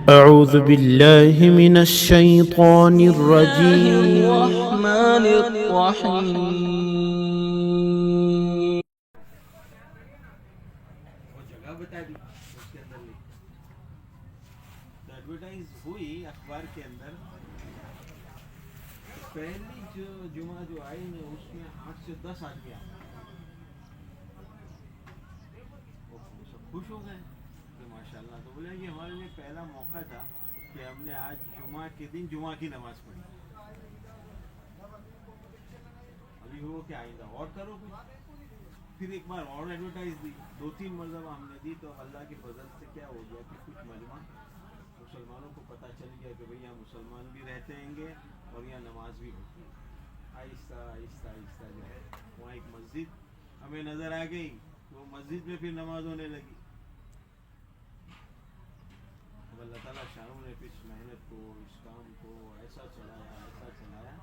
أعوذ بالله من الشيطان الرجيم. الرحمن الرحیم. وہ جگہ بتا دی اس کے اندر لکھ تو ایڈورٹائز ہوئی اخبار کے اندر. پہلی جو جمعہ جو آئی نا اس میں 8 سے 10 آدمی آئے. وہ سب خوش ہو گئے کہ ماشاء اللہ. تو بولے کہ ہمارے لیے پہلا موقع تھا کہ ہم نے آج جمعہ کے دن جمعہ کی نماز پڑھی. ابھی ہو کہ آئندہ اور کرو کچھ. پھر ایک بار اور ایڈورٹائز دی, 2-3 مرتبہ ہم نے دی. تو اللہ کی فضل سے کیا ہو گیا کہ کچھ مجمع مسلمانوں کو پتہ چل گیا کہ بھئی یہاں مسلمان بھی رہتے ہیں گے اور یہاں نماز بھی ہوتی ہے. آہستہ آہستہ آہستہ جو ہے وہاں ایک مسجد ہمیں نظر آ گئی. وہ مسجد میں پھر نماز ہونے لگی. اب اللہ تعالیٰ شاہوں نے پھر اس محنت کو, اس کام کو ایسا چلایا.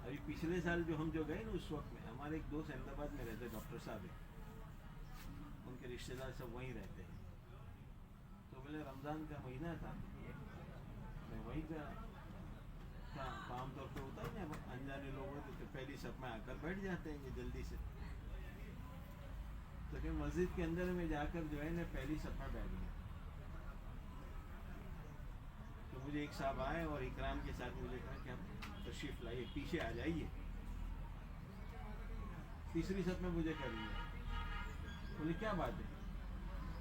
ابھی پچھلے سال جو ہم جو گئے نا اس وقت میں, ہمارے ایک دوست احمد آباد میں رہتے, ڈاکٹر صاحب ہیں, ان کے رشتہ دار سب وہیں رہتے ہیں. تو بولے رمضان کا مہینہ تھا, میں وہیں کا عام طور پہ ہوتا ہے نا, انجانے لوگوں تو پہلی صف میں آ کر بیٹھ جاتے ہیں جلدی سے. تو کہ مسجد کے اندر میں جا کر جو ہے نا پہلی صف میں بیٹھ گیا. تو مجھے ایک صاحب آئے اور اکرام کے ساتھ مجھے کہا کہ آپ تشریف لائیے, پیچھے آ جائیے. تیسری صف میں مجھے کر لیا. بولے کیا بات ہے؟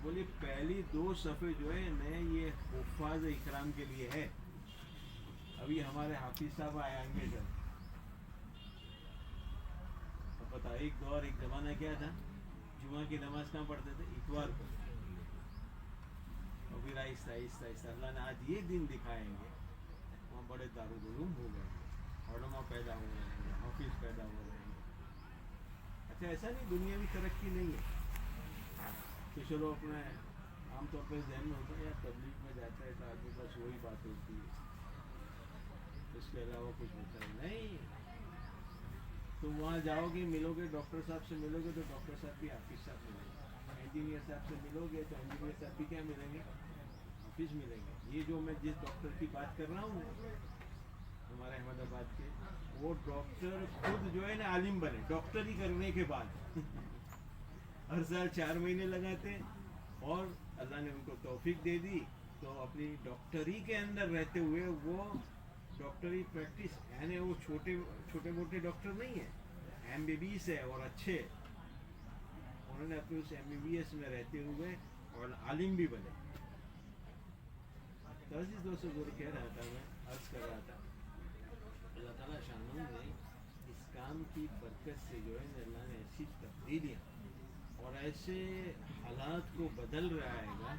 بولے پہلی 2 صفحے جو ہے نا یہ حفاظ اکرام کے لیے ہے. ابھی ہمارے حافظ صاحب آئیں گے سر. اب بتا, ایک دور ایک زمانہ کیا تھا, جمعہ کی نماز کہاں پڑھتے تھے؟ اتوار کو. اور پھر آہستہ آہستہ آہستہ اللہ نے آج یہ دن دکھائیں گے, وہاں بڑے دارالعلوم ہو گئے ہیں, علماء پیدا ہو رہے ہیں, حافظ پیدا ہو رہے ہیں. اچھا ایسا نہیں دنیاوی ترقی نہیں ہے کہ چلو اپنے عام طور پہ ذہن میں ہوتا ہے یا تبلیغ میں جاتا ہے تو آدمی بس وہی بات ہوتی ہے, اس کے علاوہ کچھ ہوتا ہے نہیں. تم وہاں جاؤ گے, ملو گے, ڈاکٹر صاحب سے ملو گے تو ڈاکٹر صاحب بھی حافظ صاحب ملیں گے. انجینئر صاحب سے ملو گے تو انجینئر صاحب بھی کیا ملیں گے؟ حافظ ملیں گے. یہ جو میں جس ڈاکٹر کی بات کر رہا ہوں ہمارے احمد آباد کے, وہ ڈاکٹر خود جو ہے نا عالم بنے ڈاکٹری کرنے کے بعد. ہر سال 4 مہینے لگاتے اور اللہ نے ان کو توفیق دے دی تو اپنی ڈاکٹری کے اندر رہتے ہوئے وہ ڈاکٹری پریکٹس, یعنی وہ چھوٹے موٹے ڈاکٹر نہیں ہیں, ایم بی بی ایس ہے اور اچھے. انہوں نے اپنے اس ایم بی بی ایس میں رہتے ہوئے اور عالم بھی بنے. تو عزیز دوستوں جو کہہ رہا تھا, میں عرض کر رہا تھا, اللہ تعالیٰ شانوں نے اس کام کی برکت سے جو ہے نا اللہ نے ایسی تبدیلیاں اور ایسے حالات کو بدل رہا ہے گا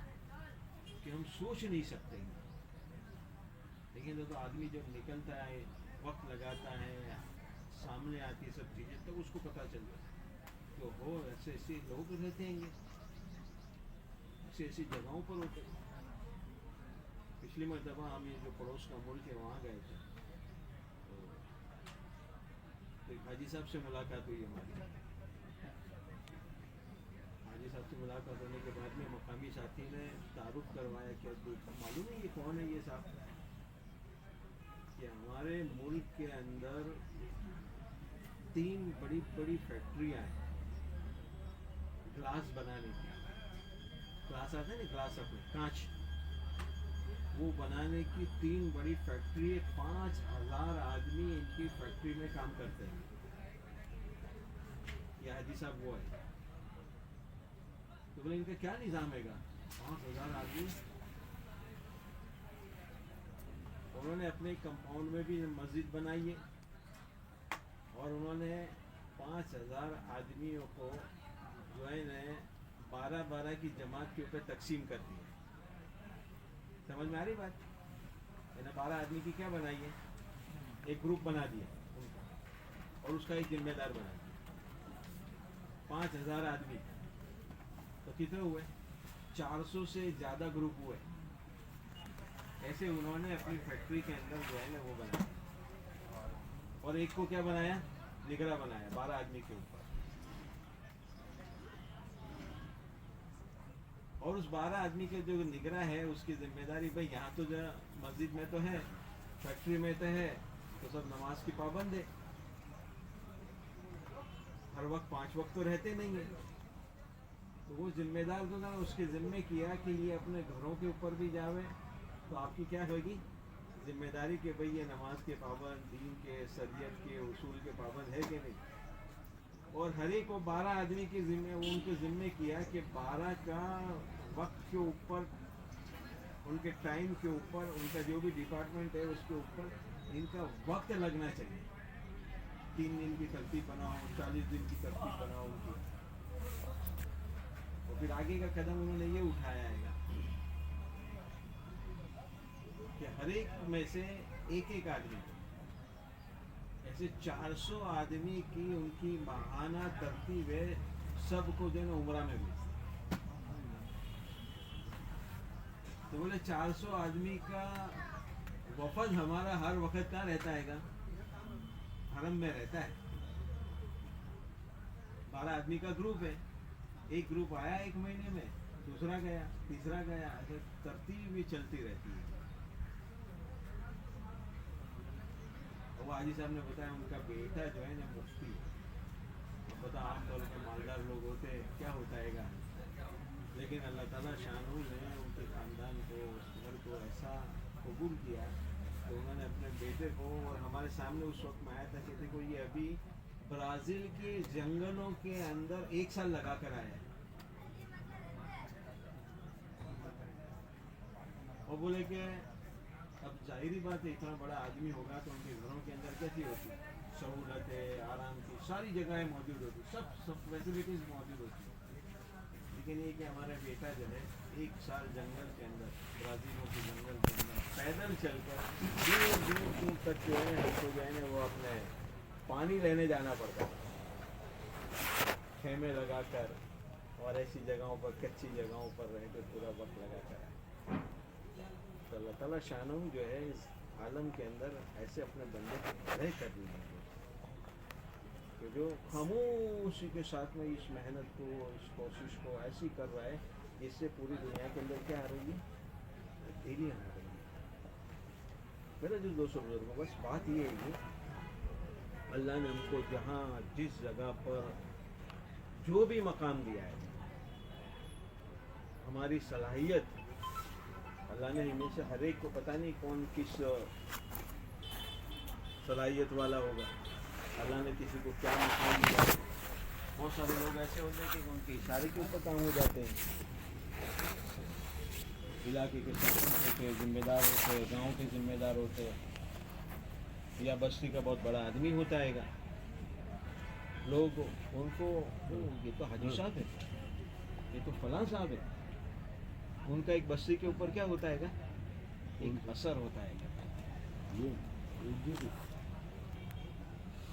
کہ ہم سوچ نہیں سکتے ہیں. لیکن تو آدمی جب نکلتا ہے, وقت لگاتا ہے, سامنے آتی سب چیزیں, تب اس کو پتہ چلتا ہے کہ ہو ایسے ایسے لوگ رہتے ہیں, ایسی ایسی جگہوں پر ہوتے ہیں. پچھلی مرتبہ ہم یہ جو پڑوس کا ملک ہے وہاں گئے تھے تو ایک حاجی صاحب سے ملاقات ہوئی ہماری. حاجی صاحب سے ملاقات ہونے کے بعد میں مقامی ساتھی نے تعارف کروایا کہ معلوم ہے یہ کون ہے یہ صاحب, کہ ہمارے ملک کے اندر 3 بڑی بڑی فیکٹریاں ہیں گلاس بنانے کی. گلاس آتے ہیں نا, گلاس اپنے کانچ, وہ بنانے کی 3 بڑی فیکٹری, 5000 آدمی ان کی فیکٹری میں کام کرتے ہیں. یہ حاجی صاحب وہ ہے. تو بولے ان کا کیا نظام ہے گا؟ 5000 آدمی. انہوں نے اپنے کمپاؤنڈ میں بھی مسجد بنائی ہے اور انہوں نے 5000 آدمیوں کو جو ہے نا 12 کی جماعت کے اوپر تقسیم کر دی. سمجھ میں آ رہی بات؟ میں نے 12 آدمی کی کیا بنائی ہے, ایک گروپ بنا دیا ان کا اور اس کا ایک ذمہ دار بنا دیا. 5000 آدمی تو کتنے ہوئے؟ 400 سے زیادہ گروپ ہوئے. ایسے انہوں نے اپنی فیکٹری کے اندر جو ہے نا وہ بنایا اور ایک کو کیا بنایا, نگراں بنایا 12 آدمی کے اوپر. اور اس 12 آدمی کے جو نگراں ہے اس کی ذمہ داری بھائی یہاں تو جو مسجد میں تو ہے، فیکٹری میں تو ہے، تو سب نماز کی پابند ہے، ہر وقت 5 وقت تو رہتے نہیں ہیں. تو وہ ذمہ دار جو نا اس کے ذمے کیا کہ یہ اپنے گھروں کے اوپر بھی جاوے، تو آپ کی کیا ہوگی ذمہ داری کہ بھئی یہ نماز کے پابند، دین کے، شریعت کے اصول کے پابند ہے کہ نہیں. اور ہر ایک کو 12 آدمی کے ذمے ان کے ذمے کیا کہ 12 کا وقت کے اوپر، ان کے ٹائم کے اوپر، ان کا جو بھی ڈپارٹمنٹ ہے اس کے اوپر ان کا وقت لگنا چاہیے. 3 دن کی ترتیب بناؤ، 40 دن کی ترتیب بناؤ ان کی. اور پھر آگے کا قدم انہوں نے یہ اٹھایا ہے کہ ہر ایک میں سے ایک ایک آدمی کو ایسے 400 آدمی کی ان کی ماہانہ ترتیب ہے، سب کو جو ہے نا عمرہ میں بھیجتے. تو بولے 400 آدمی کا وفد ہمارا ہر وقت کا رہتا ہے گا، حرم میں رہتا ہے. 12 آدمی کا گروپ ہے، ایک گروپ آیا 1 مہینے میں، دوسرا گیا، تیسرا گیا، ایسے ترتیب بھی چلتی رہتی ہے. وہ حاجی صاحب نے بتایا ان کا بیٹا جو ہے نا مفتی ہے. پتا عام طور پہ مالدار لوگ ہوتے کیا ہوتا ہے گا، لیکن اللہ تعالیٰ شانہ نے ان کے خاندان کو، اس گھر کو ایسا قبول کیا تو انہوں نے اپنے بیٹے کو، اور ہمارے سامنے اس وقت میں آیا تھا کہ دیکھو یہ ابھی برازیل کے جنگلوں کے اندر 1 سال لگا کر آیا ہے. اور بولے کہ اب ظاہری بات ہے اتنا بڑا آدمی ہوگا تو ان کے گھروں کے اندر کیسی ہوتی، سہولت ہے، آرام کی ساری جگہیں موجود ہوتی، سب فیسلٹیز موجود ہوتی. لیکن یہ کہ ہمارا بیٹا جو ہے 1 سال جنگل کے اندر، برازیلوں کے جنگل کے اندر پیدل چل کر دور دور دور تک جو ہے ہم کو جو ہے نا وہ اپنے پانی لینے جانا پڑتا ہے، خیمے لگا کر اور ایسی جگہوں پر، کچی جگہوں پر رہ کر پورا وقت لگا کر. تو اللہ تعالیٰ شانہ جو ہے اس عالم کے اندر ایسے اپنے بندے کو کھڑے کر دیے کہ جو خاموشی کے ساتھ میں اس محنت کو، اس کوشش کو ایسی کر رہا ہے جس سے پوری دنیا کے اندر کیا آ رہی ہے، تبدیلی آ رہی ہے. میرا جو دوستوں بزرگوں، بس بات یہ ہے کہ اللہ نے ہم کو جہاں جس جگہ پر جو بھی مقام دیا ہے، ہماری صلاحیت، اللہ نے ان میں سے ہر ایک کو پتہ نہیں کون کس صلاحیت والا ہوگا، اللہ نے کسی کو کیا مقام دیا. بہت سارے لوگ ایسے ہوتے ہیں کہ ان کے اشارے کے اوپر کام ہو جاتے ہیں، علاقے کے سرپنچ کے ذمہ دار ہوتے ہیں، گاؤں کے ذمہ دار ہوتے ہیں، یا بستی کا بہت بڑا آدمی ہوتا ہے گا. لوگ ان کو یہ تو حاجی صاحب ہے، یہ تو فلاں صاحب ہے، ان کا ایک بستی کے اوپر کیا ہوتا ہے گا، ایک اثر ہوتا ہے گا.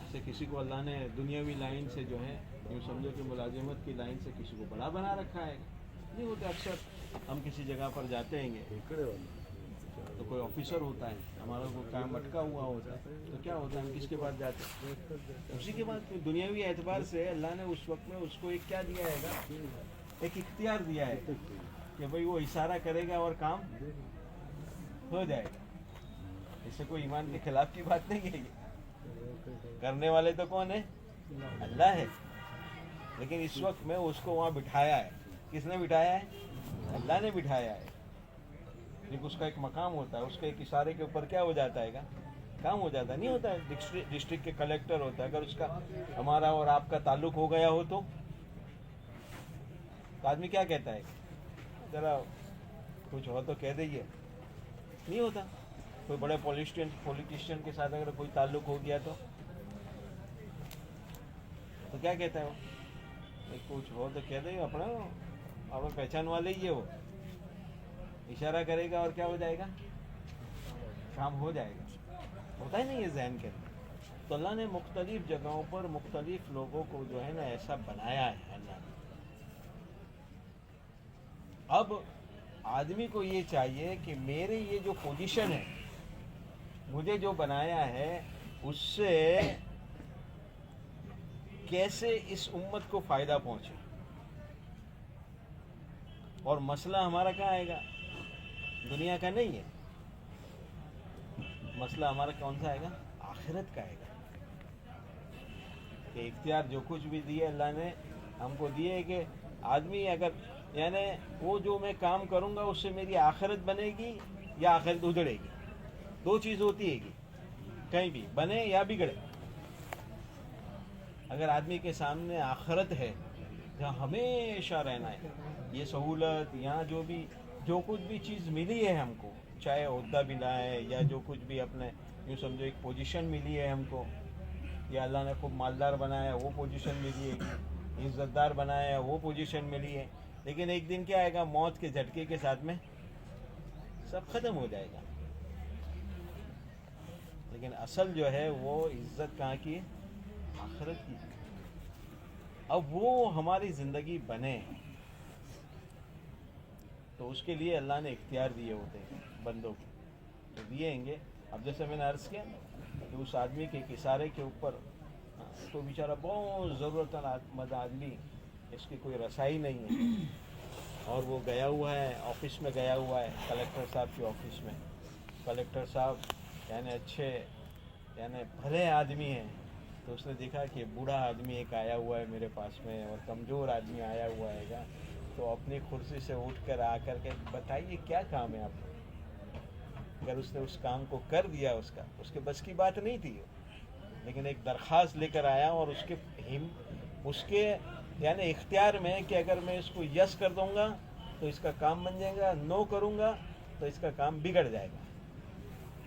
ایسے کسی کو اللہ نے دنیاوی لائن سے جو ہے یوں سمجھو کہ ملازمت کی لائن سے کسی کو بڑا بنا رکھا ہے. نہیں ہوتا، اکثر ہم کسی جگہ پر جاتے ہیں گے تو کوئی آفیسر ہوتا ہے، ہمارا کوئی کام اٹکا ہوا ہوتا ہے تو کیا ہوتا ہے، ہم کس کے پاس جاتے ہیں، اسی کے بعد دنیاوی اعتبار سے اللہ نے اس وقت میں اس کو ایک کیا دیا ہے گا، ایک اختیار دیا ہے کہ بھئی وہ اشارہ کرے گا اور کام ہو جائے گا. اس سے کوئی ایمان کے خلاف کی بات نہیں ہے، یہ کرنے والے تو کون ہے، اللہ ہے. لیکن اس وقت میں اس کو وہاں بٹھایا ہے، کس نے بٹھایا ہے، اللہ نے بٹھایا ہے. لیکن اس کا ایک مقام ہوتا ہے، اس کے ایک اشارے کے اوپر کیا ہو جاتا ہے گا، کام ہو جاتا ہے. نہیں ہوتا ہے ڈسٹرکٹ کے کلیکٹر ہوتا ہے، اگر اس کا ہمارا اور آپ کا تعلق ہو گیا ہو تو آدمی کیا کہتا ہے، ذرا کچھ ہو تو کہہ دئیے. نہیں ہوتا. کوئی بڑے پولیٹیشین کے ساتھ اگر کوئی تعلق ہو گیا تو کیا کہتا ہے وہ، کچھ ہو تو کہہ دئیے، اپنا آپ پہچان والے ہی ہے، وہ اشارہ کرے گا اور کیا ہو جائے گا، کام ہو جائے گا. ہوتا ہی نہیں ہے ذہن کے اندر. تو اللہ نے مختلف جگہوں پر مختلف لوگوں کو جو ہے نا ایسا بنایا ہے اللہ نے. اب آدمی کو یہ چاہیے کہ میرے یہ جو پوزیشن ہے، مجھے جو بنایا ہے، اس سے کیسے اس امت کو فائدہ پہنچے. اور مسئلہ ہمارا کہاں آئے گا؟ دنیا کا نہیں ہے، مسئلہ ہمارا کون سا آئے گا؟ آخرت کا آئے گا. کہ اختیار جو کچھ بھی دیے اللہ نے ہم کو دیے کہ آدمی اگر یعنی وہ جو میں کام کروں گا اس سے میری آخرت بنے گی یا آخرت اجڑے گی. دو چیز ہوتی ہے گی، کہیں بھی بنے یا بگڑے. اگر آدمی کے سامنے آخرت ہے جہاں ہمیشہ رہنا ہے، یہ سہولت یہاں جو کچھ بھی چیز ملی ہے ہم کو، چاہے عہدہ ملا ہے یا جو کچھ بھی اپنے یوں سمجھو ایک پوزیشن ملی ہے ہم کو، یا اللہ نے خوب مالدار بنایا وہ پوزیشن ملی ہے، عزت دار بنایا وہ پوزیشن ملی ہے، لیکن ایک دن کیا آئے گا؟ موت کے جھٹکے کے ساتھ میں سب ختم ہو جائے گا. لیکن اصل جو ہے وہ عزت کہاں کی ہے؟ آخرت کی. اب وہ ہماری زندگی بنے تو اس کے لیے اللہ نے اختیار دیے ہوتے ہیں بندوں کو، تو دیے ہیں گے. اب جیسے میں نے عرض کیا کہ اس آدمی کے ایک اشارے کے اوپر تو بیچارہ بہت ضرورت مند آدمی، اس کی کوئی رسائی نہیں ہے، اور وہ گیا ہوا ہے آفس میں، گیا ہوا ہے کلکٹر صاحب کے آفس میں. کلکٹر صاحب یعنی اچھے یعنی بھلے آدمی ہیں، تو اس نے دیکھا کہ بوڑھا آدمی ایک آیا ہوا ہے میرے پاس میں اور کمزور آدمی آیا ہوا ہے گا، تو اپنی کرسی سے اٹھ کر آ کر کے بتائیے کیا کام ہے آپ کو. اگر اس نے اس کام کو کر دیا، اس کے بس کی بات نہیں تھی، لیکن ایک درخواست لے کر آیا اور اس کے یعنی اختیار میں کہ اگر میں اس کو یس کر دوں گا تو اس کا کام بن جائے گا، نو کروں گا تو اس کا کام بگڑ جائے گا.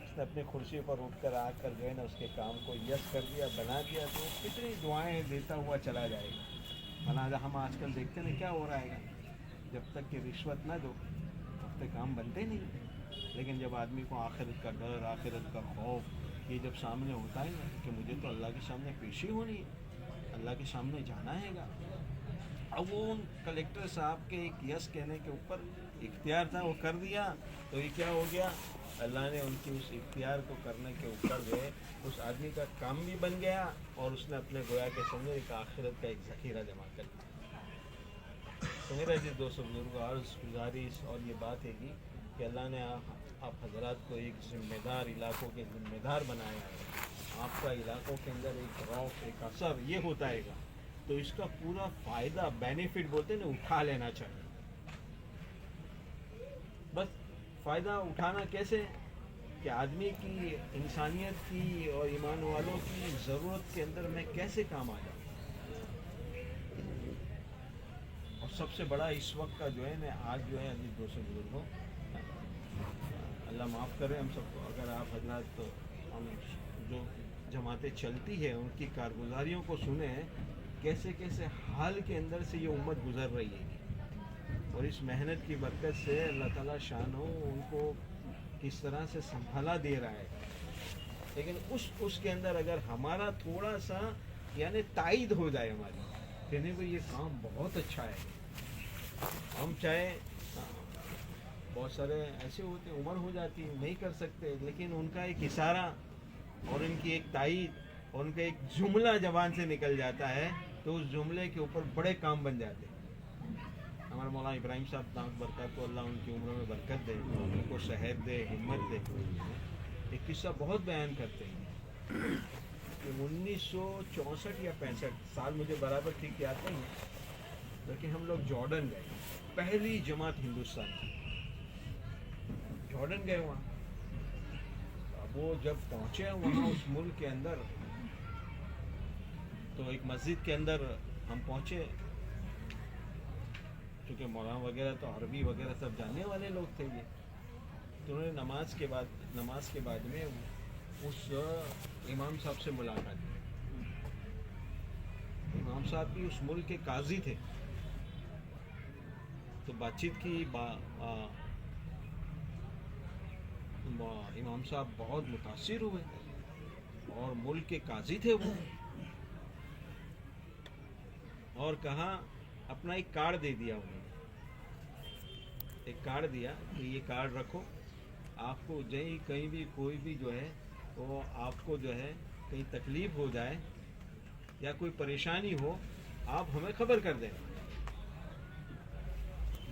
اس نے اپنی کرسی پر اٹھ کر آ کر جو ہے نا اس کے کام کو یس کر دیا، بنا دیا، تو کتنی دعائیں دیتا ہوا چلا جائے گا. حالانکہ ہم آج کل دیکھتے ہیں کیا ہو رہا ہے گا، جب تک کہ رشوت نہ دو تب تک کام بنتے نہیں. لیکن جب آدمی کو آخرت کا ڈر، آخرت کا خوف یہ جب سامنے ہوتا ہے نا کہ مجھے تو اللہ کے سامنے پیشی ہونی ہے، اللہ کے سامنے جانا ہے گا. اب وہ کلکٹر صاحب کے ایک یس کہنے کے اوپر اختیار تھا، وہ کر دیا، تو یہ کیا ہو گیا؟ اللہ نے ان کی اس اختیار کو کرنے کے اوپر جو ہے اس آدمی کا کام بھی بن گیا، اور اس نے اپنے گویا کے سامنے ایک آخرت کا ایک ذخیرہ جمع کر دیا. تو میرا جی دوستوں بزرگوں عرض گزارش اور یہ بات ہے کہ اللہ نے آپ حضرات کو ایک ذمہ دار علاقوں کے ذمہ دار بنایا ہے. آپ کا علاقوں کے اندر ایک روف، ایک اثر یہ ہوتا ہے گا، تو اس کا پورا فائدہ بینیفٹ بولتے ہیں نا اٹھا لینا چاہیے. بس فائدہ اٹھانا کیسے کہ آدمی کی انسانیت کی اور ایمان والوں کی ضرورت کے اندر میں کیسے کام آ جاؤں. اور سب سے بڑا اس وقت کا جو ہے نا آج جو ہے عزیز دوستوں بزرگوں، اللہ معاف کرے ہم سب کو، اگر آپ حضرات تو ہم جو جماعتیں چلتی ہے ان کی کارگزاریوں کو سنیں، کیسے کیسے حال کے اندر سے یہ امت گزر رہی ہے، اور اس محنت کی برکت سے اللہ تعالیٰ شان ہو ان کو کس طرح سے سنبھالا دے رہا ہے. لیکن اس کے اندر اگر ہمارا تھوڑا سا یعنی تائید ہو جائے ہماری کہنے کو یہ کام بہت اچھا ہے، ہم چاہے بہت سارے ایسے ہوتے عمر ہو جاتی نہیں کر سکتے، لیکن ان کا ایک اشارہ اور ان کی ایک تائید اور ان کا ایک جملہ زبان سے نکل جاتا ہے تو اس جملے کے اوپر بڑے کام بن جاتے ہیں. ہمارے مولانا ابراہیم صاحب دامت برکات کو اللہ ان کی عمر میں برکت دے، ان کو صحت دے، ہمت دے. ایک قصہ بہت بیان کرتے ہیں کہ 1964 یا 65 سال مجھے برابر ٹھیک یاد نہیں ہے، لیکن ہم لوگ جارڈن گئے، پہلی جماعت ہندوستان کی جارڈن گئے. وہاں اب وہ جب پہنچے وہاں اس ملک کے اندر تو ایک مسجد کے اندر ہم پہنچے، کیونکہ مولانا وغیرہ تو عربی وغیرہ سب جاننے والے لوگ تھے. یہ تو انہوں نے نماز کے بعد میں اس امام صاحب سے ملاقات کی. امام صاحب بھی اس ملک کے قاضی تھے، تو بات چیت کی. امام صاحب بہت متاثر ہوئے، اور ملک کے قاضی تھے وہ، اور کہا اپنا ایک کارڈ دے دیا انہوں نے، ایک کارڈ دیا کہ یہ کارڈ رکھو، آپ کو کہیں بھی کوئی بھی جو ہے وہ آپ کو جو ہے کہیں تکلیف ہو جائے یا کوئی پریشانی ہو آپ ہمیں خبر کر دیں.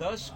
10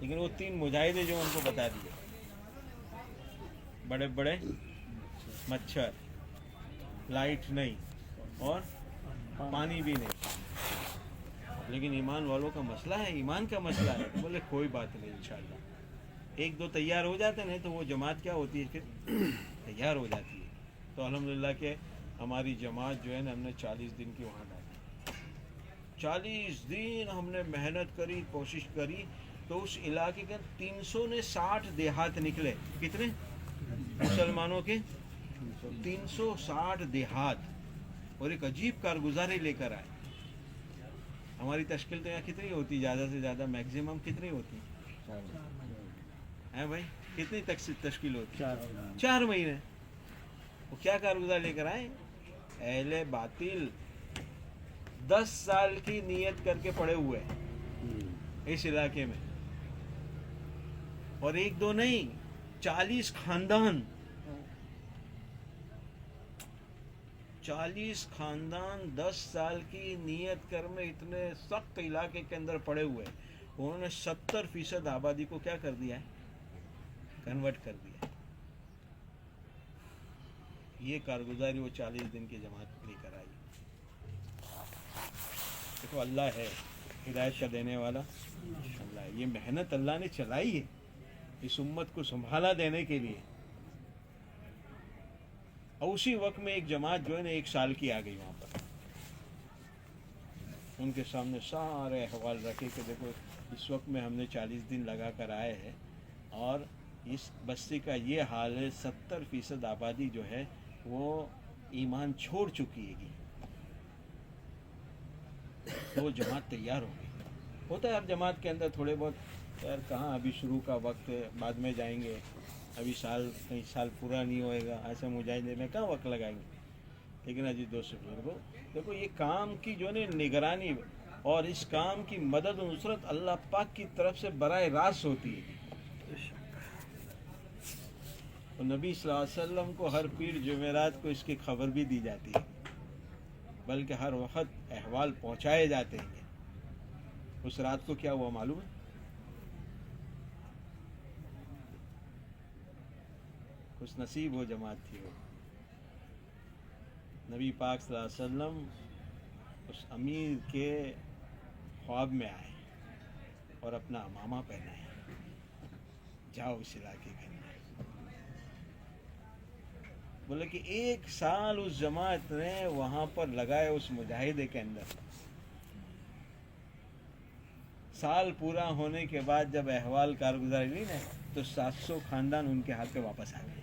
لیکن وہ 3 مجاہدے جو ان کو بتا دیے، بڑے بڑے مچھر، لائٹ نہیں اور پانی بھی نہیں، لیکن ایمان والوں کا مسئلہ ہے، ایمان کا مسئلہ ہے. بولے کوئی بات نہیں انشاءاللہ، 1-2 تیار ہو جاتے نہیں تو وہ جماعت کیا ہوتی ہے پھر تیار ہو جاتی ہے. تو الحمدللہ کہ ہماری جماعت جو ہے نا ہم نے 40 دن کی وہاں ڈالی. 40 دن ہم نے محنت کری، کوشش کری، تو اس علاقے کے 360 دیہات نکلے. کتنے مسلمانوں کے؟ 360 دیہات، اور ایک عجیب کارگزاری لے کر آئے. ہماری تشکیل تو یہاں کتنی ہوتی، زیادہ سے زیادہ میکسیمم کتنی ہوتی ہے بھائی؟ کتنی تشکیل ہوتی؟ 4 مہینے. وہ کیا کارگزار لے کر آئے؟ اہل باطل 10 سال کی نیت کر کے پڑے ہوئے اس علاقے میں، اور 1-2 نہیں، 40 خاندان، 40 خاندان 10 سال کی نیت کر میں اتنے سخت علاقے کے اندر پڑے ہوئے. انہوں نے 70% آبادی کو کیا کر دیا ہے؟ کنورٹ کر دیا. یہ کارگزاری وہ 40 دن کی جماعت لے کر آئی. دیکھو اللہ ہے ہدایت کا دینے والا، اللہ ہے. یہ محنت اللہ نے چلائی ہے اس امت کو سنبھالا دینے کے لیے. اور اسی وقت میں ایک جماعت جو ہے نا 1 سال کی آ گئی وہاں پر. ان کے سامنے سارے احوال رکھے کہ دیکھو اس وقت میں ہم نے 40 دن لگا کر آئے ہیں، اور اس بستی کا یہ حال ہے، 70% آبادی جو ہے وہ ایمان چھوڑ چکی ہے. تو وہ جماعت تیار ہو گئی. ہوتا ہے ہر جماعت کے اندر تھوڑے بہت یار کہاں ابھی شروع کا وقت ہے، بعد میں جائیں گے، ابھی کئی سال پورا نہیں ہوئے گا، ایسے مجاہدے میں کہاں وقت لگائیں گے. لیکن عزیز دوست بزرگوں، دیکھو یہ کام کی جو ہے نگرانی اور اس کام کی مدد و نصرت اللہ پاک کی طرف سے براہ راست ہوتی ہے. اور نبی صلی اللہ علیہ وسلم کو ہر پیر جمعرات کو اس کی خبر بھی دی جاتی ہے، بلکہ ہر وقت احوال پہنچائے جاتے ہیں. اس رات کو کیا ہوا معلوم ہے؟ خوش نصیب وہ جماعت تھی. وہ نبی پاک صلی اللہ علیہ وسلم اس امیر کے خواب میں آئے اور اپنا امامہ پہنائے، جاؤ اس علاقے کے اندر. بولے کہ 1 سال اس جماعت نے وہاں پر لگائے اس مجاہدے کے اندر. سال پورا ہونے کے بعد جب احوال کارگزاری لی نا تو 700 خاندان ان کے ہاتھ پہ واپس آ گئے.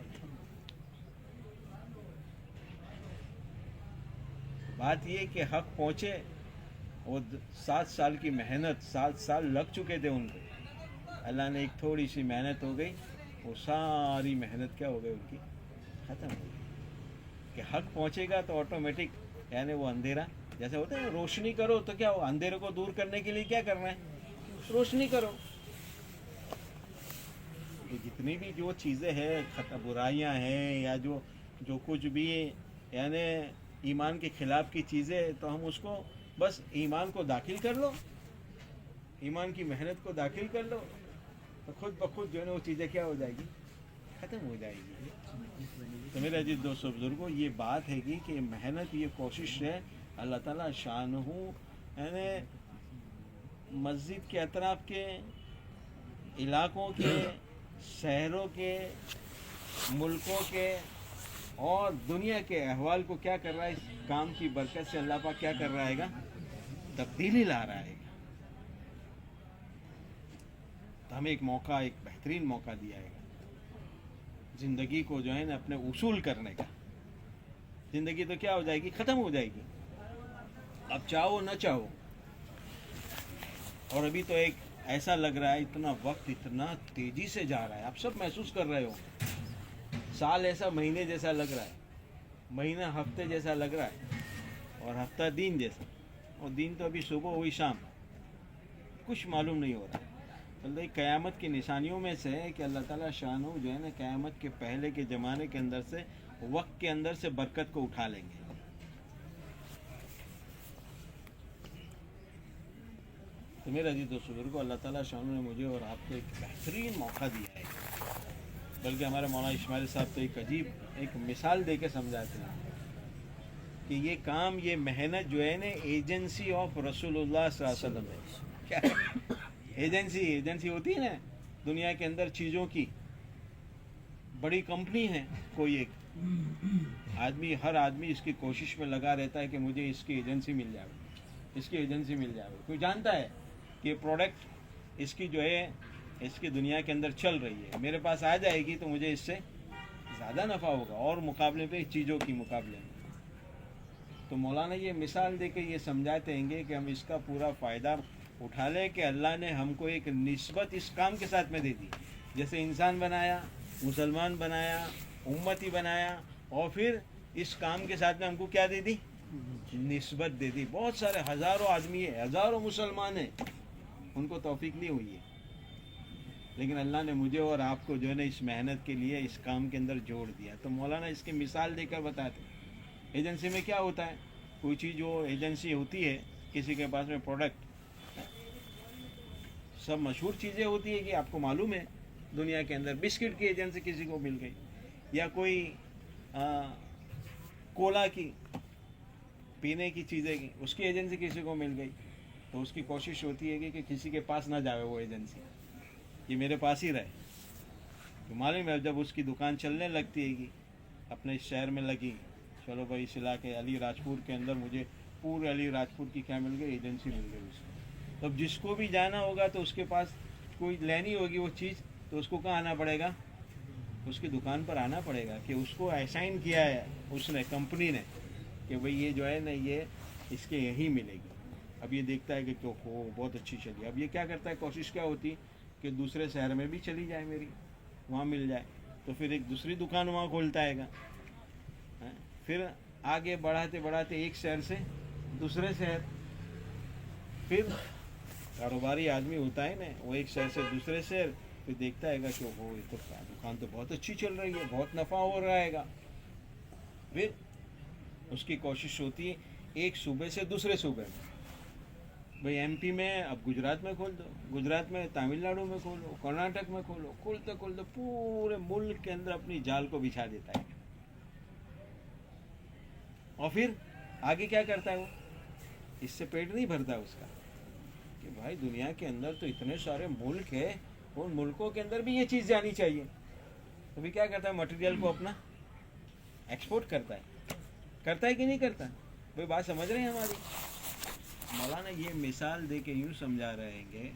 بات یہ کہ حق پہنچے، وہ 7 سال کی محنت 7 سال لگ چکے تھے ان کو. اللہ نے ایک تھوڑی سی محنت ہو گئی، وہ ساری محنت کیا ہو گئی ان کی؟ ختم ہو گئی. کہ حق پہنچے گا تو آٹومیٹک، یعنی وہ اندھیرا جیسے ہوتا ہے روشنی کرو تو کیا ہو، اندھیرے کو دور کرنے کے لیے کیا کرنا ہے؟ روشنی کرو. تو جتنی بھی جو چیزیں ہیں، برائیاں ہیں یا جو کچھ بھی یعنی ایمان کے خلاف کی چیزیں، تو ہم اس کو بس ایمان کو داخل کر لو، ایمان کی محنت کو داخل کر لو، تو خود بخود جو ہے نا وہ چیزیں کیا ہو جائے گی؟ ختم ہو جائے گی. تو میرے عزیز دوستو بزرگوں، یہ بات ہے کہ محنت، یہ کوشش ہے اللہ تعالیٰ شانہ یعنی مسجد کے اطراف کے علاقوں کے، شہروں کے، ملکوں کے اور دنیا کے احوال کو کیا کر رہا ہے؟ اس کام کی برکت سے اللہ پاک کیا کر رہا ہے گا؟ تبدیلی لا رہا ہے گا. تو ہمیں ایک موقع، ایک بہترین موقع دیا ہے گا زندگی کو جو ہے نا اپنے اصول کرنے کا. زندگی تو کیا ہو جائے گی؟ ختم ہو جائے گی، اب چاہو نہ چاہو. اور ابھی تو ایک ایسا لگ رہا ہے، اتنا وقت اتنا تیزی سے جا رہا ہے، آپ سب محسوس کر رہے ہو. سال ایسا مہینے جیسا لگ رہا ہے، مہینہ ہفتے جیسا لگ رہا ہے، اور ہفتہ دن جیسا. اور دن تو ابھی صبح ہوئی شام، کچھ معلوم نہیں ہو رہا. اللہ قیامت کی نشانیوں میں سے ہے کہ اللہ تعالیٰ شانہ جو ہے نا قیامت کے پہلے کے زمانے کے اندر سے، وقت کے اندر سے برکت کو اٹھا لیں گے. تو میرے عزیز دوستو بزرگوں، اللہ تعالیٰ شان نے مجھے اور آپ کو ایک بہترین موقع دیا ہے، بلکہ ہمارے مولانا اسماعیل صاحب تو ایک عجیب ایک مثال دے کے سمجھاتے ہیں کہ یہ کام، یہ محنت جو ہے نا، ایجنسی آف رسول اللہ صلی اللہ علیہ وسلم ہے. کیا ہے؟ ایجنسی ہوتی ہے نا دنیا کے اندر چیزوں کی، بڑی کمپنی ہے کوئی ایک آدمی، ہر آدمی اس کی کوشش میں لگا رہتا ہے کہ مجھے اس کی ایجنسی مل جائے، اس کی ایجنسی مل جائے. کوئی جانتا ہے کہ پروڈکٹ اس کی جو ہے اس کی دنیا کے اندر چل رہی ہے، میرے پاس آ جائے گی تو مجھے اس سے زیادہ نفع ہوگا اور مقابلے پہ چیزوں کی مقابلے میں. تو مولانا یہ مثال دے کے یہ سمجھاتے ہیں کہ ہم اس کا پورا فائدہ اٹھا لیں کہ اللہ نے ہم کو ایک نسبت اس کام کے ساتھ میں دے دی. جیسے انسان بنایا، مسلمان بنایا، امتی بنایا، اور پھر اس کام کے ساتھ میں ہم کو کیا دے دی؟ نسبت دے دی. بہت سارے ہزاروں آدمی ہیں، ہزاروں مسلمان ہیں، ان کو توفیق نہیں ہوئی ہے، لیکن اللہ نے مجھے اور آپ کو جو ہے نا اس محنت کے لیے اس کام کے اندر جوڑ دیا. تو مولانا اس کی مثال دے کر بتاتے ہیں ایجنسی میں کیا ہوتا ہے. کوئی چیز جو ایجنسی ہوتی ہے، کسی کے پاس میں پروڈکٹ، سب مشہور چیزیں ہوتی ہیں کہ آپ کو معلوم ہے دنیا کے اندر. بسکٹ کی ایجنسی کسی کو مل گئی، یا کوئی کولا کی پینے کی چیزیں کی اس کی ایجنسی کسی کو مل گئی، تو اس کی کوشش ہوتی ہے کہ کسی کے پاس نہ جاوے وہ ایجنسی، یہ میرے پاس ہی رہے. تو معلوم ہے جب اس کی دکان چلنے لگتی ہے، اپنے شہر میں لگی، چلو بھائی اس علاقے علی راجپور کے اندر مجھے پورے علی راجپور کی کیا مل گئی؟ ایجنسی مل گئی اس کو. تب جس کو بھی جانا ہوگا تو اس کے پاس کوئی لینی ہوگی وہ چیز، تو اس کو کہاں آنا پڑے گا؟ اس کی دکان پر آنا پڑے گا، کہ اس کو اسائن کیا ہے اس نے، کمپنی نے، کہ بھئی یہ جو ہے نا یہ اس کے یہیں ملے گی. اب یہ دیکھتا ہے کہ ہو بہت اچھی چلی. اب یہ کیا کرتا ہے، کوشش کیا ہوتی کہ دوسرے شہر میں بھی چلی جائے میری، وہاں مل جائے، تو پھر ایک دوسری دکان وہاں کھولتا ہے گا. پھر آگے بڑھاتے بڑھاتے ایک شہر سے دوسرے شہر، پھر کاروباری آدمی ہوتا ہے نا، وہ ایک شہر سے دوسرے شہر، پھر دیکھتا ہے گا کہ وہ یہ تو دکان تو بہت اچھی چل رہی ہے، بہت نفع ہو رہا ہے گا. پھر اس کی کوشش ہوتی ہے ایک صوبے سے دوسرے صوبے میں. بھئی ایم پی میں اب گجرات میں کھول دو، گجرات میں تامل ناڈو میں کھولو، کرناٹک میں کھولو، کھولتے کھولتے پورے ملک کے اندر اپنی جال کو بچھا دیتا ہے. اور پھر آگے کیا کرتا ہے وہ؟ اس سے پیٹ نہیں بھرتا اس کا کہ بھائی دنیا کے اندر تو اتنے سارے ملک ہیں، ان ملکوں کے اندر بھی یہ چیز جانی چاہیے. تو بھی کیا کرتا ہے، مٹیریل کو اپنا ایکسپورٹ کرتا ہے کہ نہیں کرتا؟ بھائی بات سمجھ رہے ہیں ہماری؟ مولانا یہ مثال دے کے یوں سمجھا رہے ہیں کہ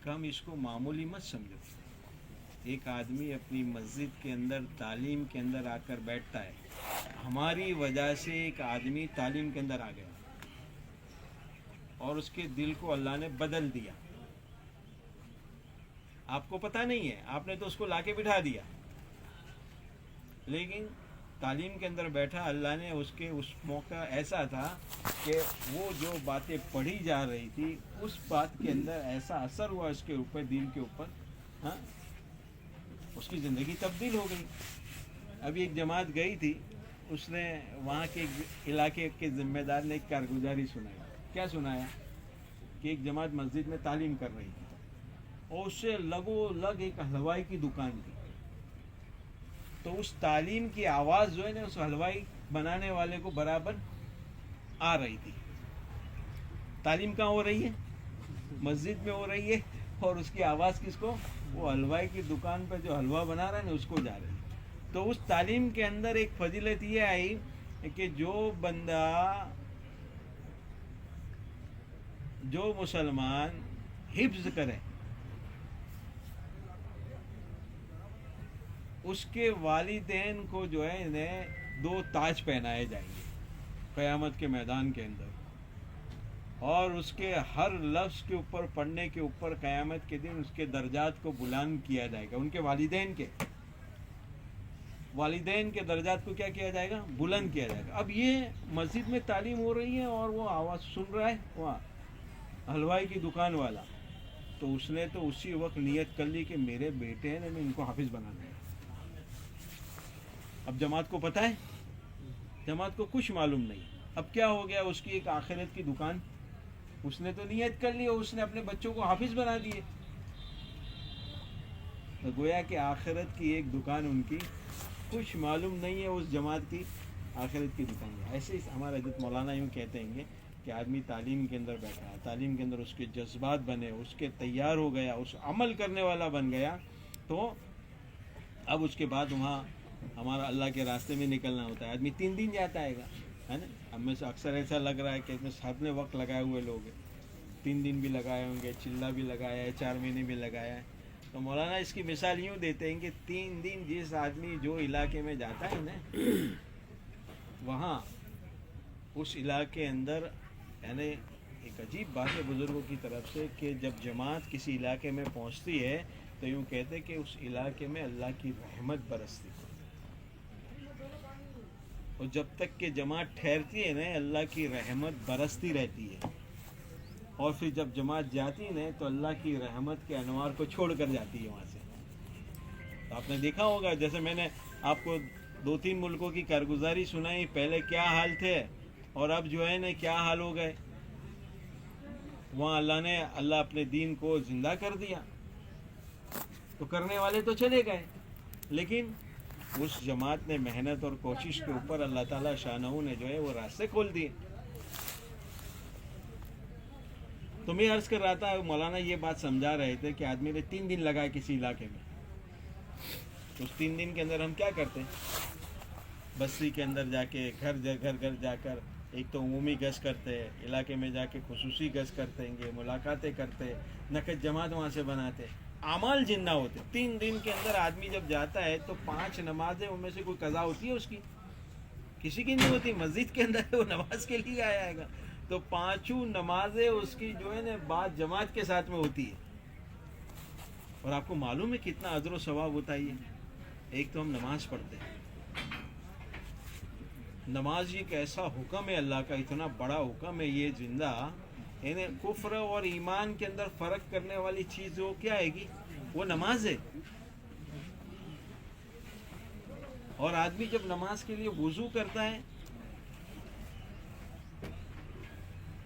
ہم اس کو معمولی مت سمجھو. ایک آدمی اپنی مسجد کے اندر تعلیم کے اندر آ کر بیٹھتا ہے، ہماری وجہ سے ایک آدمی تعلیم کے اندر آ گیا اور اس کے دل کو اللہ نے بدل دیا. آپ کو پتہ نہیں ہے، آپ نے تو اس کو لا کے بٹھا دیا، لیکن تعلیم کے اندر بیٹھا، اللہ نے اس موقع ایسا تھا کہ وہ جو باتیں پڑھی جا رہی تھی اس بات کے اندر ایسا اثر ہوا اس کے اوپر، دل کے اوپر، اس کی زندگی تبدیل ہو گئی. ابھی ایک جماعت گئی تھی، اس نے وہاں کے علاقے کے ذمہ دار نے ایک کارگزاری سنایا. کیا سنایا؟ کہ ایک جماعت مسجد میں تعلیم کر رہی تھی اور اس سے لگو لگ ایک حلوائی کی دکان تھی. تو اس تعلیم کی آواز جو ہے نا اس حلوائی بنانے والے کو برابر آ رہی تھی. تعلیم کہاں ہو رہی ہے؟ مسجد میں ہو رہی ہے، اور اس کی آواز کس کو؟ وہ حلوائی کی دکان پہ جو حلوہ بنا رہا ہے نا اس کو جا رہی ہے. تو اس تعلیم کے اندر ایک فضیلت یہ آئی کہ جو بندہ، جو مسلمان حفظ کرے، اس کے والدین کو جو ہے انہیں 2 تاج پہنائے جائیں گے قیامت کے میدان کے اندر، اور اس کے ہر لفظ کے اوپر پڑھنے کے اوپر قیامت کے دن اس کے درجات کو بلند کیا جائے گا. ان کے والدین کے درجات کو کیا کیا جائے گا؟ بلند کیا جائے گا. اب یہ مسجد میں تعلیم ہو رہی ہے اور وہ آواز سن رہا ہے وہاں حلوائی کی دکان والا، تو اس نے تو اسی وقت نیت کر لی کہ میرے بیٹے ہیں میں ان کو حافظ بنانا ہے. اب جماعت کو پتہ ہے؟ جماعت کو کچھ معلوم نہیں. اب کیا ہو گیا, اس کی ایک آخرت کی دکان, اس نے تو نیت کر لی اور اس نے اپنے بچوں کو حافظ بنا دیے. تو گویا کہ آخرت کی ایک دکان ان کی, کچھ معلوم نہیں ہے اس جماعت کی آخرت کی دکان ہے. ایسے ہی ہمارے حضرت مولانا یوں کہتے ہیں کہ آدمی تعلیم کے اندر بیٹھا, تعلیم کے اندر اس کے جذبات بنے, اس کے تیار ہو گیا, اس عمل کرنے والا بن گیا, تو اب اس کے بعد وہاں ہمارا اللہ کے راستے میں نکلنا ہوتا ہے. آدمی 3 دن جاتا ہے نا, ہم میں سے اکثر ایسا لگ رہا ہے کہ اس میں ساتھ میں وقت لگائے ہوئے لوگ ہیں, 3 دن بھی لگائے ہوں گے, چلہ بھی لگایا ہے, 4 مہینے بھی لگایا ہے. تو مولانا اس کی مثال یوں دیتے ہیں کہ 3 دن جس آدمی جو علاقے میں جاتا ہے نا, وہاں اس علاقے اندر, یعنی ایک عجیب بات ہے بزرگوں کی طرف سے کہ جب جماعت کسی علاقے میں پہنچتی ہے تو یوں کہتے کہ اس علاقے میں اللہ کی رحمت برستی, اور جب تک کہ جماعت ٹھہرتی ہے نا اللہ کی رحمت برستی رہتی ہے, اور پھر جب جماعت جاتی ہے نا تو اللہ کی رحمت کے انوار کو چھوڑ کر جاتی ہے وہاں سے. تو آپ نے دیکھا ہوگا, جیسے میں نے آپ کو 2-3 ملکوں کی کارگزاری سنائی, پہلے کیا حال تھے اور اب جو ہے نا کیا حال ہو گئے. وہاں اللہ اپنے دین کو زندہ کر دیا, تو کرنے والے تو چلے گئے, لیکن اس جماعت نے محنت اور کوشش کے اوپر اللہ تعالیٰ شانہ نے جو ہے وہ راستے کھول دیے. تو میں عرض کر رہا تھا, مولانا یہ بات سمجھا رہے تھے کہ آدمی نے 3 دن لگائے کسی علاقے میں, تو اس 3 دن کے اندر ہم کیا کرتے ہیں, بستی کے اندر جا کے گھر گھر جا کر ایک تو عمومی گشت کرتے, علاقے میں جا کے خصوصی گشت کرتے ہیں, ملاقاتیں کرتے, نقد جماعت وہاں سے بناتے, اعمال جنہ ہوتے. 3 دن کے اندر آدمی جب جاتا ہے تو 5 نمازیں ان میں سے کوئی قضا ہوتی ہے اس کی, کسی کی نہیں ہوتی. مسجد کے اندر وہ نماز کے لیے آیا گا, تو 5 نمازیں اس کی جو ہے نا بعد جماعت کے ساتھ میں ہوتی ہے. اور آپ کو معلوم ہے کتنا اجر و ثواب ہوتا ہے یہ. ایک تو ہم نماز پڑھتے ہیں, نماز ایک ایسا حکم ہے اللہ کا, اتنا بڑا حکم ہے یہ زندہ, یعنی کفر اور ایمان کے اندر فرق کرنے والی چیز وہ کیا ہے گی, وہ نماز ہے. اور آدمی جب نماز کے لیے وضو کرتا ہے,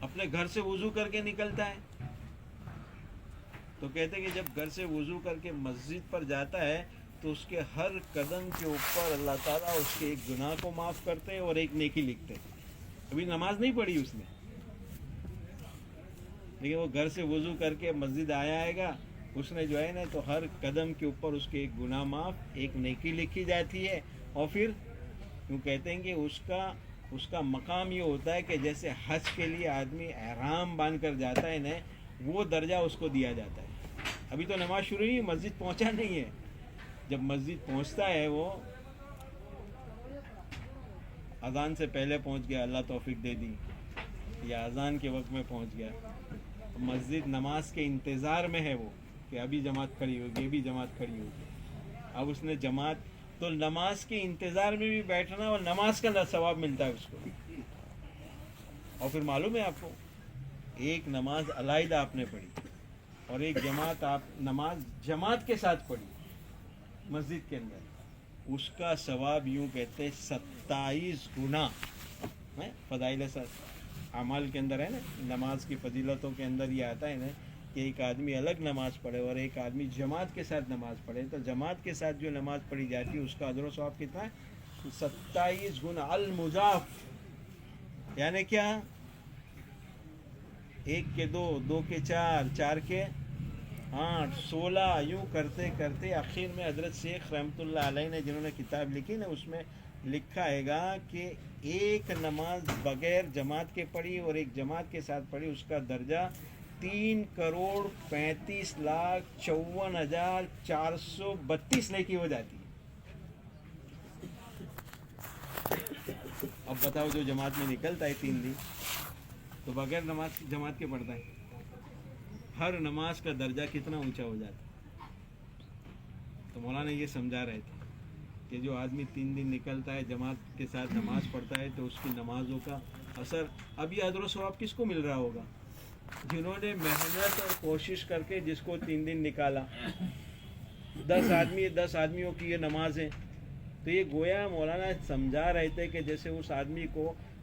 اپنے گھر سے وضو کر کے نکلتا ہے, تو کہتے ہیں کہ جب گھر سے وضو کر کے مسجد پر جاتا ہے تو اس کے ہر قدم کے اوپر اللہ تعالیٰ اس کے ایک گناہ کو معاف کرتے ہیں اور ایک نیکی لکھتے ہیں. ابھی نماز نہیں پڑھی اس نے, لیکن وہ گھر سے وضو کر کے مسجد آئے گا, اس نے جو ہے نا تو ہر قدم کے اوپر اس کے ایک گناہ معاف, ایک نیکی لکھی جاتی ہے. اور پھر یوں کہتے ہیں کہ اس کا مقام یہ ہوتا ہے کہ جیسے حج کے لیے آدمی احرام باندھ کر جاتا ہے نا, وہ درجہ اس کو دیا جاتا ہے. ابھی تو نماز شروع نہیں, مسجد پہنچا نہیں ہے. جب مسجد پہنچتا ہے, وہ اذان سے پہلے پہنچ گیا, اللہ توفیق دے دی, یا اذان کے وقت میں پہنچ گیا, مسجد نماز کے انتظار میں ہے وہ کہ ابھی جماعت کھڑی ہوگی, ابھی جماعت کھڑی ہوگی. اب اس نے جماعت, تو نماز کے انتظار میں بھی بیٹھنا اور نماز کا ثواب ملتا ہے اس کو. اور پھر معلوم ہے آپ کو, ایک نماز علیحدہ آپ نے پڑھی اور ایک نماز جماعت کے ساتھ پڑھی مسجد کے اندر, اس کا ثواب یوں کہتے 27 گنا. فضائل اعمال کے اندر ہے نا, نماز کی فضیلتوں کے اندر یہ آتا ہے نا کہ ایک آدمی الگ نماز پڑھے اور ایک آدمی جماعت کے ساتھ نماز پڑھے, تو جماعت کے ساتھ جو نماز پڑھی جاتی ہے اس کا اجر و ثواب کتنا ہے, 27 گنا المضاف. یعنی کیا, 1 کے 2, 2 کے 4, 4 کے 8, 16, یوں کرتے کرتے آخر میں حضرت شیخ رحمۃ اللہ علیہ نے جنہوں نے کتاب لکھی نا, اس میں لکھا ہے گا کہ ایک نماز بغیر جماعت کے پڑھی اور ایک جماعت کے ساتھ پڑھی, اس کا درجہ 3,35,54,432 نیکی ہو جاتی ہے. اب بتاؤ, جو جماعت میں نکلتا ہے 3 دن, تو بغیر جماعت کے پڑھتا ہے, ہر نماز کا درجہ کتنا اونچا ہو جاتا ہے. تو مولانا یہ سمجھا رہے تھے کہ جو آدمی 3 دن نکلتا ہے جماعت کے ساتھ نماز پڑھتا ہے تو اس کی نمازوں کا اثر, اب یہ اجر و ثواب کس کو مل رہا ہوگا, جنہوں نے محنت اور کوشش کر کے جس کو 3 دن نکالا. 10 آدمیوں کی یہ نماز ہے, تو یہ گویا مولانا سمجھا رہے تھے کہ جیسے اس آدمی کو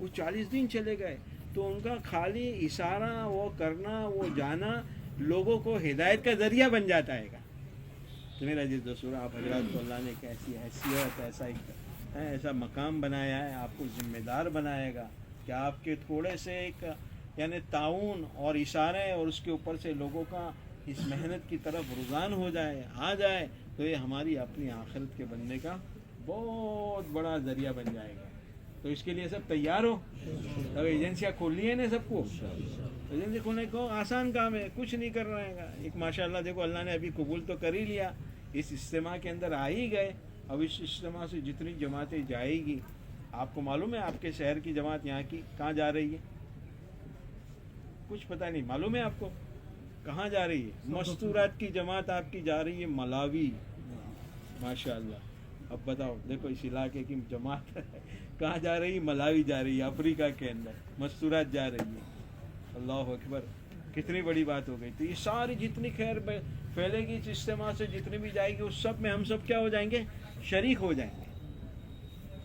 وہ 40 دن چلے گئے تو ان کا خالی اشارہ وہ کرنا وہ جانا لوگوں کو ہدایت کا ذریعہ بن جاتا ہے گا. تو میرا عزیز دوستو آپ حضرات کو اللہ نے کیسی حیثیت ایسا مقام بنایا ہے, آپ کو ذمہ دار بنائے گا کہ آپ کے تھوڑے سے ایک یعنی تعاون اور اشارے اور اس کے اوپر سے لوگوں کا اس محنت کی طرف رجحان ہو جائے آ جائے تو یہ ہماری اپنی آخرت کے بننے کا بہت بڑا ذریعہ بن جائے گا. تو اس کے لیے سب تیار ہو. اب ایجنسیاں کھول لی ہیں نا سب کو, ایجنسی کھولنے کو آسان کام ہے, کچھ نہیں کر رہے گا. ایک ماشاءاللہ دیکھو اللہ نے ابھی قبول تو کر ہی لیا, اس اجتماع کے اندر آ ہی گئے. اب اس اجتماع سے جتنی جماعتیں جائے گی, آپ کو معلوم ہے آپ کے شہر کی جماعت یہاں کی کہاں جا رہی ہے؟ کچھ پتہ نہیں, معلوم ہے آپ کو کہاں جا رہی ہے؟ مستورات کی جماعت آپ کی جا رہی ہے ملاوی. ماشاءاللہ. اب بتاؤ, دیکھو اس علاقے کی جماعت کہاں جا رہی ہے؟ ملاوی جا رہی ہے, افریقہ کے اندر مستورات جا رہی ہے. اللہ اکبر, کتنی بڑی بات ہو گئی. تو یہ ساری جتنی خیر پھیلے گی اس اجتماع سے, جتنی بھی جائے گی, اس سب میں ہم سب کیا ہو جائیں گے؟ شریک ہو جائیں گے.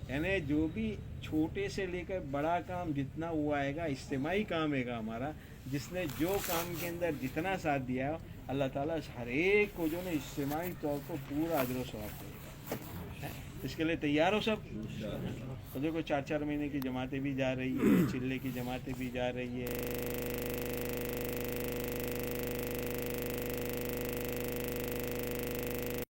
یعنی جو بھی چھوٹے سے لے کر بڑا کام جتنا ہوا ہے گا اجتماعی کام ہے گا ہمارا, جس نے جو کام کے اندر جتنا ساتھ دیا اللہ تعالیٰ ہر ایک کو جو نا اجتماعی طور پر پورا اجر و ثواب دے گا. اس کے لیے تیار ہو سب؟ تو دیکھو 4 مہینے کی جماعتیں بھی جا رہی ہے, چلے کی جماعتیں بھی جا رہی ہے.